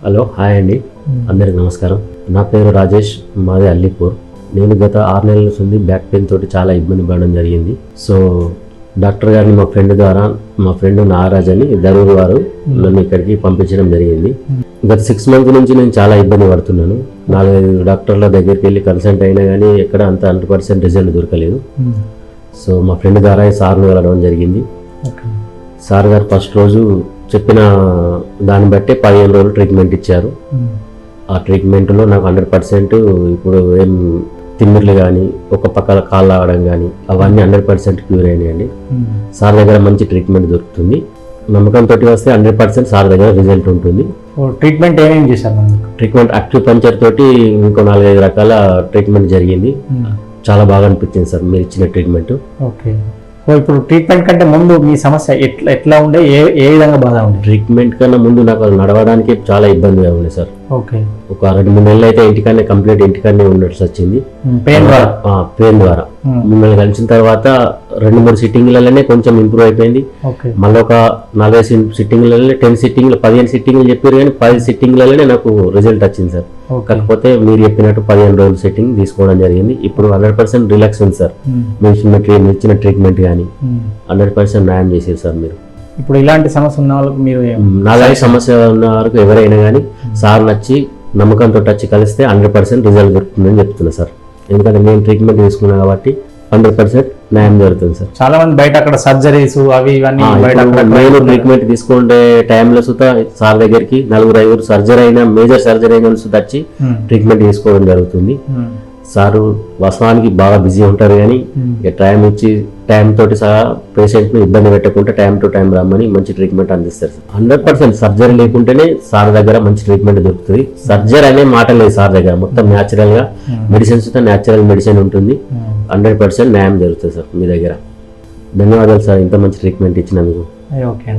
Hello hi అండి, అందరికి నమస్కారం. నా పేరు రాజేష్, మాది అల్లీపూర్. నేను గత 6 నెలల నుంచి బ్యాక్ పెయిన్ తోటి చాలా ఇబ్బంది పడడం జరిగింది. సో డాక్టర్ గారిని మా ఫ్రెండ్ నాగరాజ్ అని దరూర్ వారు నన్ను ఇక్కడికి పంపించడం జరిగింది. గత 6 మంత్స్ నుంచి నేను చాలా ఇబ్బంది పడుతున్నాను. 4-5 డాక్టర్ల దగ్గరికి వెళ్ళి కన్సల్ట్ అయినా కానీ ఎక్కడ అంత 100% రిజల్ట్ దొరకలేదు. సో మా ఫ్రెండ్ ద్వారా సార్ను వెళ్ళడం జరిగింది. సార్ గారు ఫస్ట్ రోజు చెప్పిన దాన్ని బట్టి 15 రోజులు ట్రీట్మెంట్ ఇచ్చారు. ఆ ట్రీట్మెంట్లో నాకు 100% ఇప్పుడు ఏం తిమ్మిర్లు కానీ ఒక పక్కల కాళ్ళు ఆగడం కానీ అవన్నీ 100% క్యూర్ అయినాయండి. సార్ దగ్గర మంచి ట్రీట్మెంట్ దొరుకుతుంది. నమ్మకంతో వస్తే 100% సార్ దగ్గర రిజల్ట్ ఉంటుంది. ట్రీట్మెంట్ ఏమేమి చేశారు? ట్రీట్మెంట్ అక్యుపంక్చర్ తోటి ఇంకో 4-5 రకాల ట్రీట్మెంట్ జరిగింది. చాలా బాగా అనిపించింది సార్ మీరు ఇచ్చిన ట్రీట్మెంట్. ఓకే, ఇప్పుడు ట్రీట్మెంట్ కంటే ముందు మీ సమస్య ఎట్లా ఉండే, ఏ విధంగా బాధ ఉండే? ట్రీట్మెంట్ కన్నా ముందు నాకు నడవడానికి చాలా ఇబ్బందిగా ఉంది సార్. ఓకే, ఒక 2-3 నెలలు అయితే ఇంటికాన్నే ఉండట్టు వచ్చింది పెయిన్ ద్వారా. మిమ్మల్ని కలిసిన తర్వాత 2-3 సిట్టింగ్లలోనే కొంచెం ఇంప్రూవ్ అయిపోయింది. మళ్ళీ ఒక 40 సిట్టింగ్లలో 10 సిట్టింగ్లు 15 సిట్టింగ్లు చెప్పారు కానీ 10 సిట్టింగ్లలోనే నాకు రిజల్ట్ వచ్చింది సార్. కాకపోతే మీరు చెప్పినట్టు 15 రోజులు సిట్టింగ్ తీసుకోవడం జరిగింది. ఇప్పుడు 100% రిలాక్స్ ఉంది సార్. మీరు ఇచ్చిన ట్రీట్మెంట్ కానీ 100% న్యాయం చేశారు సార్ మీరు. ఇప్పుడు ఇలాంటి సమస్య ఉన్న వాళ్ళకి మీరు నాలాంటి సమస్య ఉన్న వరకు ఎవరైనా కానీ సార్ నచ్చి నమ్మకంతో వచ్చి కలిస్తే 100% రిజల్ట్ దొరుకుతుందని చెప్తున్నా సార్. ఎందుకంటే మేము ట్రీట్మెంట్ తీసుకున్నాం కాబట్టి 100% న్యాయం జరుగుతుంది సార్. చాలా మంది బయట అక్కడ సర్జరీస్ అవి ఇవన్నీ నేను ట్రీట్మెంట్ తీసుకుంటే టైంలో సుతా సార్ దగ్గరికి 4-5 సర్జరీ అయినా మేజర్ సర్జరీ అయినా సుతా వచ్చి ట్రీట్మెంట్ తీసుకోవడం జరుగుతుంది. సారు వాస్తవానికి బాగా బిజీ ఉంటారు కానీ టైం ఇచ్చి టైం తోటి సహా పేషెంట్ని ఇబ్బంది పెట్టకుండా టైం టు టైం రమ్మని మంచి ట్రీట్మెంట్ అందిస్తారు సార్. 100% సర్జరీ లేకుంటేనే సార్ దగ్గర మంచి ట్రీట్మెంట్ దొరుకుతుంది. సర్జరీ అనే మాట లేదు సార్ దగ్గర. మొత్తం న్యాచురల్గా మెడిసిన్స్ న్యాచురల్ మెడిసిన్ ఉంటుంది. 100% న్యాయం జరుగుతుంది సార్ మీ దగ్గర. ధన్యవాదాలు సార్ ఇంత మంచి ట్రీట్మెంట్ ఇచ్చినందుకు. ఓకే.